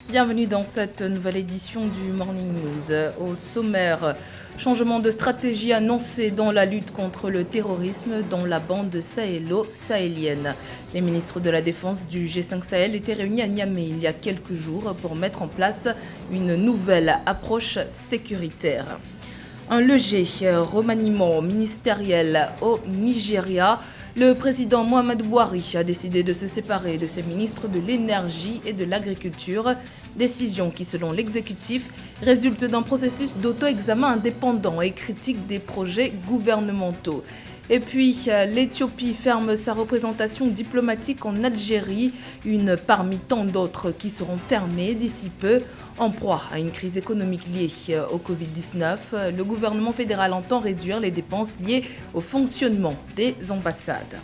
Bienvenue dans cette nouvelle édition du Morning News. Au sommaire, changement de stratégie annoncé dans la lutte contre le terrorisme dans la bande sahélo-sahélienne. Les ministres de la Défense du G5 Sahel étaient réunis à Niamey il y a quelques jours pour mettre en place une nouvelle approche sécuritaire. Un léger remaniement ministériel au Nigeria. Le président Muhammadu Buhari a décidé de se séparer de ses ministres de l'énergie et de l'agriculture. Décision qui, selon l'exécutif, résulte d'un processus d'auto-examen indépendant et critique des projets gouvernementaux. Et puis, l'Éthiopie ferme sa représentation diplomatique en Algérie, une parmi tant d'autres qui seront fermées d'ici peu. En proie à une crise économique liée au Covid-19, le gouvernement fédéral entend réduire les dépenses liées au fonctionnement des ambassades.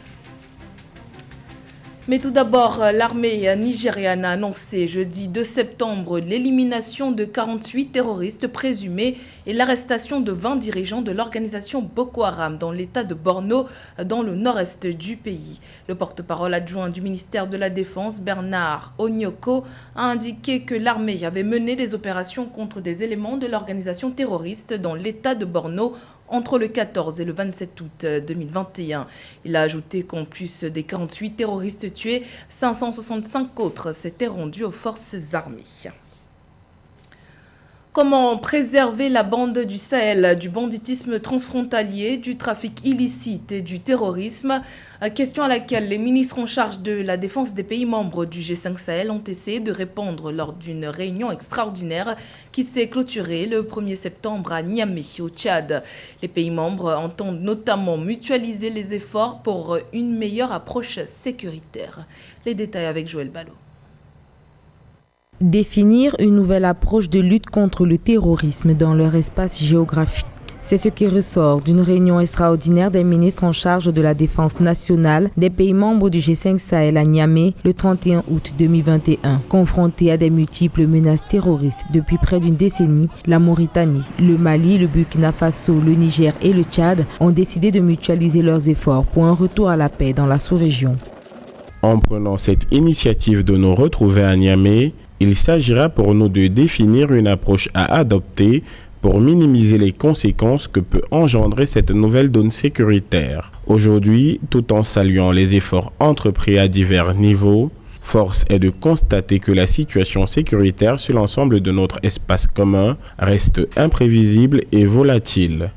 Mais tout d'abord, l'armée nigériane a annoncé jeudi 2 septembre l'élimination de 48 terroristes présumés et l'arrestation de 20 dirigeants de l'organisation Boko Haram dans l'état de Borno, dans le nord-est du pays. Le porte-parole adjoint du ministère de la Défense, Bernard Onyoko, a indiqué que l'armée avait mené des opérations contre des éléments de l'organisation terroriste dans l'état de Borno entre le 14 et le 27 août 2021. Il a ajouté qu'en plus des 48 terroristes tués, 565 autres s'étaient rendus aux forces armées. Comment préserver la bande du Sahel du banditisme transfrontalier, du trafic illicite et du terrorisme? Question à laquelle les ministres en charge de la défense des pays membres du G5 Sahel ont essayé de répondre lors d'une réunion extraordinaire qui s'est clôturée le 1er septembre à Niamey, au Tchad. Les pays membres entendent notamment mutualiser les efforts pour une meilleure approche sécuritaire. Les détails avec Joël Ballot. Définir une nouvelle approche de lutte contre le terrorisme dans leur espace géographique. C'est ce qui ressort d'une réunion extraordinaire des ministres en charge de la défense nationale des pays membres du G5 Sahel à Niamey le 31 août 2021. Confrontés à des multiples menaces terroristes depuis près d'une décennie, la Mauritanie, le Mali, le Burkina Faso, le Niger et le Tchad ont décidé de mutualiser leurs efforts pour un retour à la paix dans la sous-région. En prenant cette initiative de nous retrouver à Niamey, il s'agira pour nous de définir une approche à adopter pour minimiser les conséquences que peut engendrer cette nouvelle donne sécuritaire. Aujourd'hui, tout en saluant les efforts entrepris à divers niveaux, force est de constater que la situation sécuritaire sur l'ensemble de notre espace commun reste imprévisible et volatile.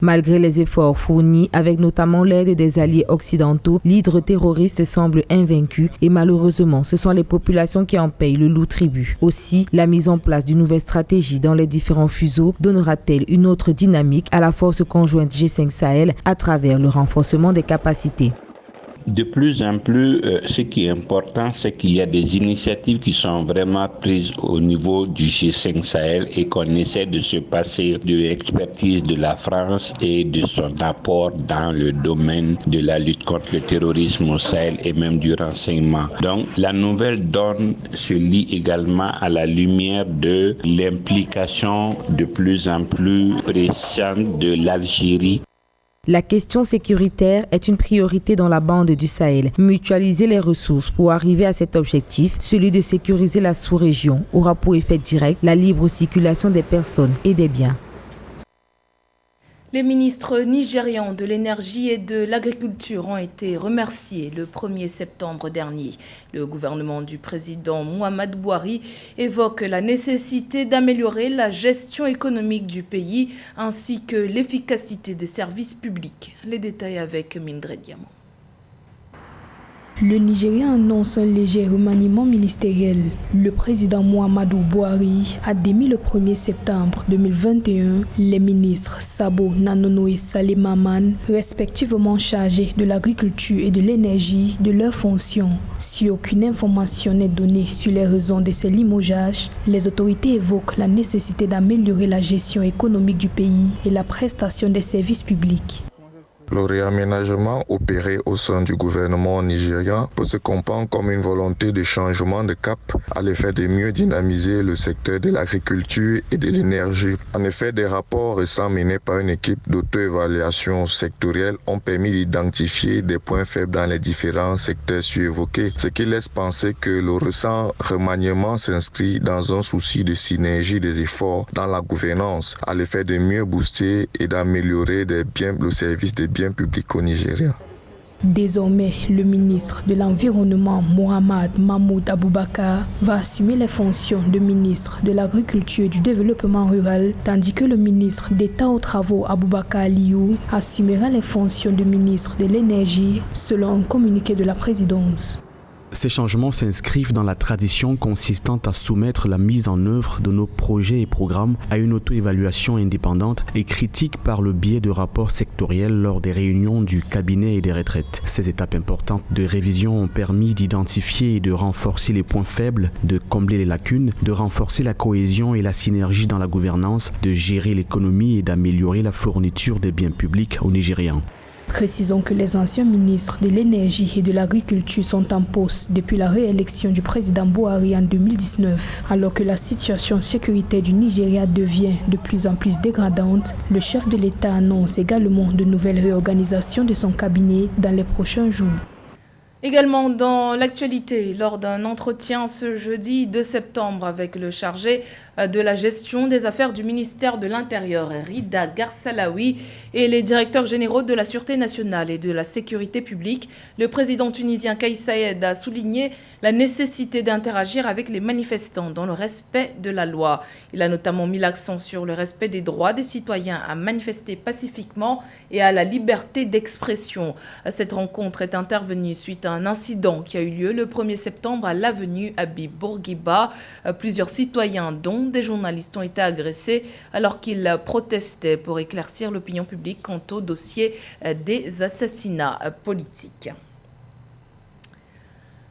Malgré les efforts fournis, avec notamment l'aide des alliés occidentaux, l'hydre terroriste semble invaincu et malheureusement, ce sont les populations qui en payent le lourd tribut. Aussi, la mise en place d'une nouvelle stratégie dans les différents fuseaux donnera-t-elle une autre dynamique à la force conjointe G5 Sahel à travers le renforcement des capacités? De plus en plus, ce qui est important, c'est qu'il y a des initiatives qui sont vraiment prises au niveau du G5 Sahel et qu'on essaie de se passer de l'expertise de la France et de son apport dans le domaine de la lutte contre le terrorisme au Sahel et même du renseignement. Donc, la nouvelle donne se lie également à la lumière de l'implication de plus en plus pressante de l'Algérie. La question sécuritaire est une priorité dans la bande du Sahel. Mutualiser les ressources pour arriver à cet objectif, celui de sécuriser la sous-région, aura pour effet direct la libre circulation des personnes et des biens. Les ministres nigérians de l'énergie et de l'agriculture ont été remerciés le 1er septembre dernier. Le gouvernement du président Muhammadu Buhari évoque la nécessité d'améliorer la gestion économique du pays ainsi que l'efficacité des services publics. Les détails avec Mildred Diamant. Le Nigeria annonce un léger remaniement ministériel. Le président Muhammadu Buhari a démis le 1er septembre 2021 les ministres Sabo Nanono et Saleh Maman, respectivement chargés de l'agriculture et de l'énergie, de leurs fonctions. Si aucune information n'est donnée sur les raisons de ces limogeages, les autorités évoquent la nécessité d'améliorer la gestion économique du pays et la prestation des services publics. Le réaménagement opéré au sein du gouvernement nigérian peut se comprendre comme une volonté de changement de cap à l'effet de mieux dynamiser le secteur de l'agriculture et de l'énergie. En effet, des rapports récents menés par une équipe d'auto-évaluation sectorielle ont permis d'identifier des points faibles dans les différents secteurs surévoqués, ce qui laisse penser que le récent remaniement s'inscrit dans un souci de synergie des efforts dans la gouvernance à l'effet de mieux booster et d'améliorer le service des biens publics au Nigeria. Désormais, le ministre de l'Environnement, Mohamed Mahmoud Aboubakar, va assumer les fonctions de ministre de l'Agriculture et du Développement rural, tandis que le ministre d'État aux Travaux, Aboubakar Aliou, assumera les fonctions de ministre de l'Énergie, selon un communiqué de la présidence. Ces changements s'inscrivent dans la tradition consistant à soumettre la mise en œuvre de nos projets et programmes à une auto-évaluation indépendante et critique par le biais de rapports sectoriels lors des réunions du cabinet et des retraites. Ces étapes importantes de révision ont permis d'identifier et de renforcer les points faibles, de combler les lacunes, de renforcer la cohésion et la synergie dans la gouvernance, de gérer l'économie et d'améliorer la fourniture des biens publics aux Nigérians. Précisons que les anciens ministres de l'énergie et de l'agriculture sont en poste depuis la réélection du président Buhari en 2019. Alors que la situation sécuritaire du Nigeria devient de plus en plus dégradante, le chef de l'État annonce également de nouvelles réorganisations de son cabinet dans les prochains jours. Également dans l'actualité, lors d'un entretien ce jeudi 2 septembre avec le chargé de la gestion des affaires du ministère de l'Intérieur, Rida Garsalaoui, et les directeurs généraux de la Sûreté nationale et de la sécurité publique, le président tunisien Kais Saied a souligné la nécessité d'interagir avec les manifestants dans le respect de la loi. Il a notamment mis l'accent sur le respect des droits des citoyens à manifester pacifiquement et à la liberté d'expression. Cette rencontre est intervenue suite à un incident qui a eu lieu le 1er septembre à l'avenue Habib Bourguiba. Plusieurs citoyens, dont des journalistes, ont été agressés alors qu'ils protestaient pour éclaircir l'opinion publique quant au dossier des assassinats politiques.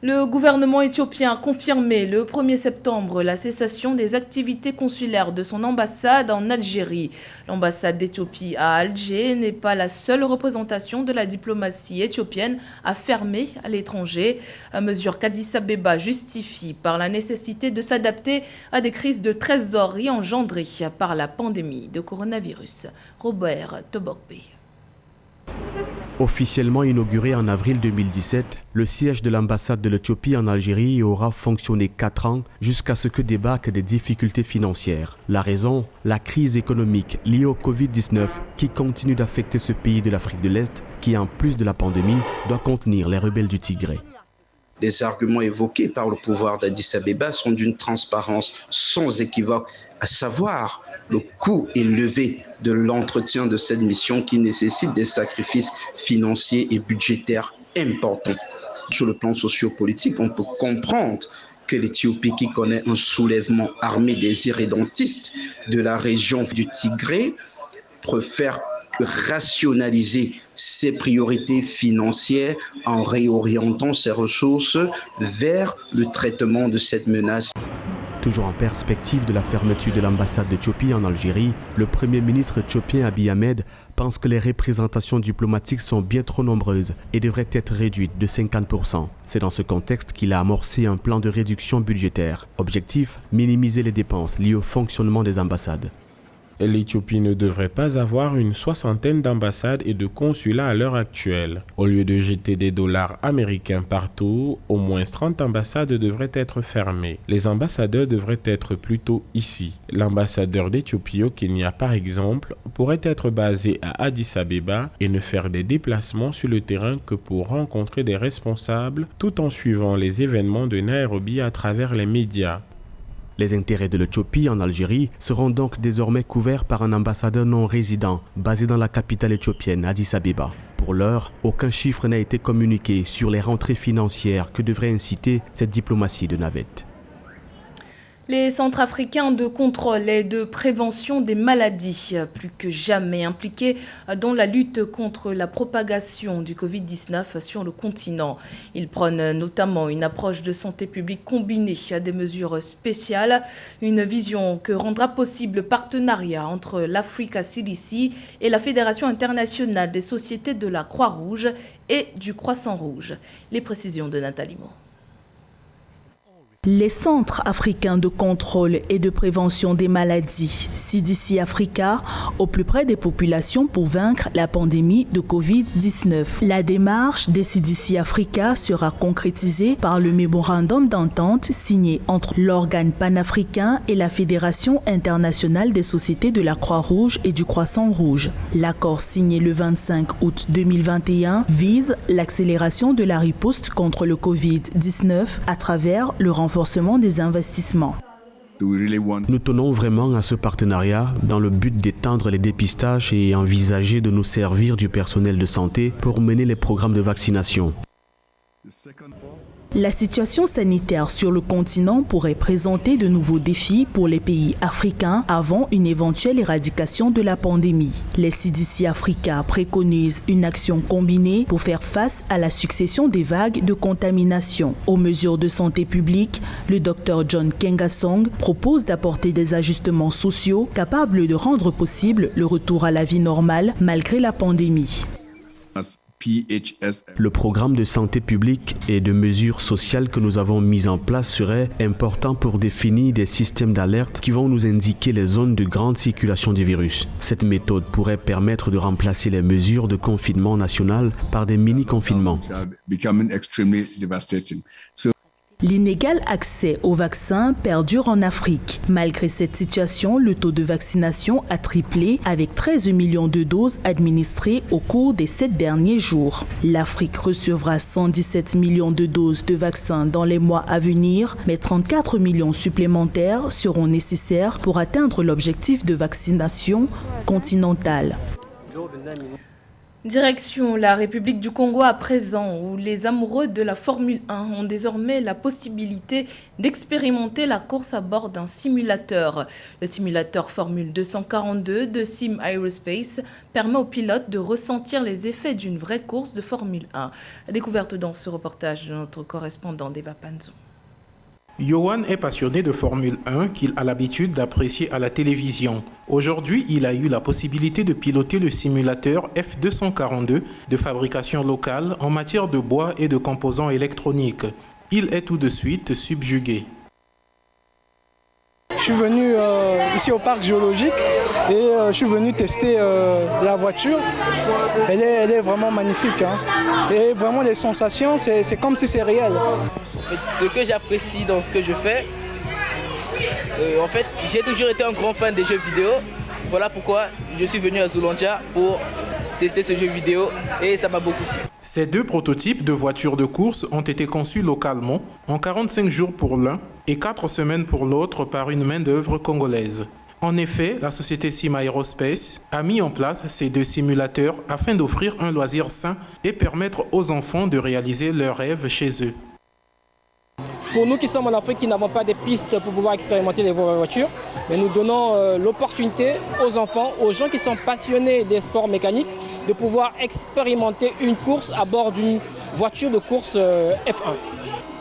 Le gouvernement éthiopien a confirmé le 1er septembre la cessation des activités consulaires de son ambassade en Algérie. L'ambassade d'Éthiopie à Alger n'est pas la seule représentation de la diplomatie éthiopienne à fermer à l'étranger, mesure qu'Addis Abeba justifie par la nécessité de s'adapter à des crises de trésorerie engendrées par la pandémie de coronavirus. Robert Tobokbe. Officiellement inauguré en avril 2017, le siège de l'ambassade de l'Éthiopie en Algérie aura fonctionné 4 ans jusqu'à ce que débarquent des difficultés financières. La raison, la crise économique liée au Covid-19 qui continue d'affecter ce pays de l'Afrique de l'Est qui, en plus de la pandémie, doit contenir les rebelles du Tigré. Les arguments évoqués par le pouvoir d'Addis Abeba sont d'une transparence sans équivoque, à savoir le coût élevé de l'entretien de cette mission qui nécessite des sacrifices financiers et budgétaires importants. Sur le plan sociopolitique, on peut comprendre que l'Éthiopie, qui connaît un soulèvement armé des irrédentistes de la région du Tigré, préfère rationaliser ses priorités financières en réorientant ses ressources vers le traitement de cette menace. Toujours en perspective de la fermeture de l'ambassade d'Éthiopie en Algérie, le Premier ministre éthiopien Abiy Ahmed pense que les représentations diplomatiques sont bien trop nombreuses et devraient être réduites de 50%. C'est dans ce contexte qu'il a amorcé un plan de réduction budgétaire. Objectif, minimiser les dépenses liées au fonctionnement des ambassades. L'Éthiopie ne devrait pas avoir une 60aine d'ambassades et de consulats à l'heure actuelle. Au lieu de jeter des dollars américains partout, au moins 30 ambassades devraient être fermées. Les ambassadeurs devraient être plutôt ici. L'ambassadeur d'Éthiopie au Kenya, par exemple, pourrait être basé à Addis Abeba et ne faire des déplacements sur le terrain que pour rencontrer des responsables, tout en suivant les événements de Nairobi à travers les médias. Les intérêts de l'Éthiopie en Algérie seront donc désormais couverts par un ambassadeur non résident basé dans la capitale éthiopienne, Addis Abeba. Pour l'heure, aucun chiffre n'a été communiqué sur les rentrées financières que devrait inciter cette diplomatie de navette. Les centres africains de contrôle et de prévention des maladies, plus que jamais impliqués dans la lutte contre la propagation du Covid-19 sur le continent. Ils prônent notamment une approche de santé publique combinée à des mesures spéciales, une vision que rendra possible le partenariat entre l'Africa CDC et la Fédération internationale des sociétés de la Croix-Rouge et du Croissant-Rouge. Les précisions de Nathalie Mo. Les centres africains de contrôle et de prévention des maladies, CDC Africa, au plus près des populations pour vaincre la pandémie de Covid-19. La démarche des CDC Africa sera concrétisée par le mémorandum d'entente signé entre l'organe panafricain et la Fédération internationale des sociétés de la Croix-Rouge et du Croissant-Rouge. L'accord signé le 25 août 2021 vise l'accélération de la riposte contre le Covid-19 à travers le renforcement des investissements. Nous tenons vraiment à ce partenariat dans le but d'étendre les dépistages et envisager de nous servir du personnel de santé pour mener les programmes de vaccination. La situation sanitaire sur le continent pourrait présenter de nouveaux défis pour les pays africains avant une éventuelle éradication de la pandémie. Les CDC Africa préconisent une action combinée pour faire face à la succession des vagues de contamination. Aux mesures de santé publique, le Dr John Kengasong propose d'apporter des ajustements sociaux capables de rendre possible le retour à la vie normale malgré la pandémie. Le programme de santé publique et de mesures sociales que nous avons mis en place serait important pour définir des systèmes d'alerte qui vont nous indiquer les zones de grande circulation du virus. Cette méthode pourrait permettre de remplacer les mesures de confinement national par des mini-confinements. L'inégal accès aux vaccins perdure en Afrique. Malgré cette situation, le taux de vaccination a triplé avec 13 millions de doses administrées au cours des 7 derniers jours. L'Afrique recevra 117 millions de doses de vaccins dans les mois à venir, mais 34 millions supplémentaires seront nécessaires pour atteindre l'objectif de vaccination continentale. Direction la République du Congo à présent, où les amoureux de la Formule 1 ont désormais la possibilité d'expérimenter la course à bord d'un simulateur. Le simulateur Formule 242 de Sim Aerospace permet aux pilotes de ressentir les effets d'une vraie course de Formule 1. Découverte dans ce reportage de notre correspondant Deva Panzo. Yohan est passionné de Formule 1 qu'il a l'habitude d'apprécier à la télévision. Aujourd'hui, il a eu la possibilité de piloter le simulateur F242 de fabrication locale en matière de bois et de composants électroniques. Il est tout de suite subjugué. Je suis venu ici au parc géologique et je suis venu tester la voiture. Elle est vraiment magnifique. Hein. Et vraiment les sensations, c'est comme si c'est réel. En fait, ce que j'apprécie dans ce que je fais, en fait, j'ai toujours été un grand fan des jeux vidéo. Voilà pourquoi je suis venu à Zoulandia pour tester ce jeu vidéo et ça m'a beaucoup plu. Ces deux prototypes de voitures de course ont été conçus localement en 45 jours pour l'un et 4 semaines pour l'autre par une main-d'œuvre congolaise. En effet, la société Sim Aerospace a mis en place ces deux simulateurs afin d'offrir un loisir sain et permettre aux enfants de réaliser leurs rêves chez eux. Pour nous qui sommes en Afrique, qui n'avons pas de pistes pour pouvoir expérimenter les voitures, mais nous donnons l'opportunité aux enfants, aux gens qui sont passionnés des sports mécaniques, de pouvoir expérimenter une course à bord d'une voiture de course F1.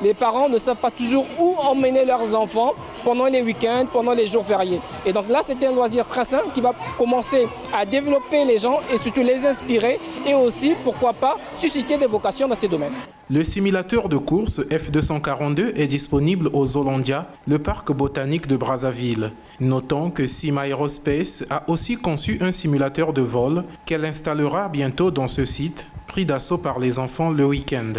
Les parents ne savent pas toujours où emmener leurs enfants pendant les week-ends, pendant les jours fériés. Et donc là, c'est un loisir très simple qui va commencer à développer les gens et surtout les inspirer et aussi, pourquoi pas, susciter des vocations dans ces domaines. Le simulateur de course F242 est disponible au Zoulandia, le parc botanique de Brazzaville. Notons que Sim Aerospace a aussi conçu un simulateur de vol qu'elle installera bientôt dans ce site, pris d'assaut par les enfants le week-end.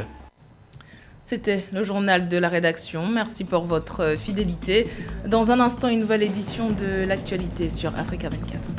C'était le journal de la rédaction. Merci pour votre fidélité. Dans un instant, une nouvelle édition de l'actualité sur Africa 24.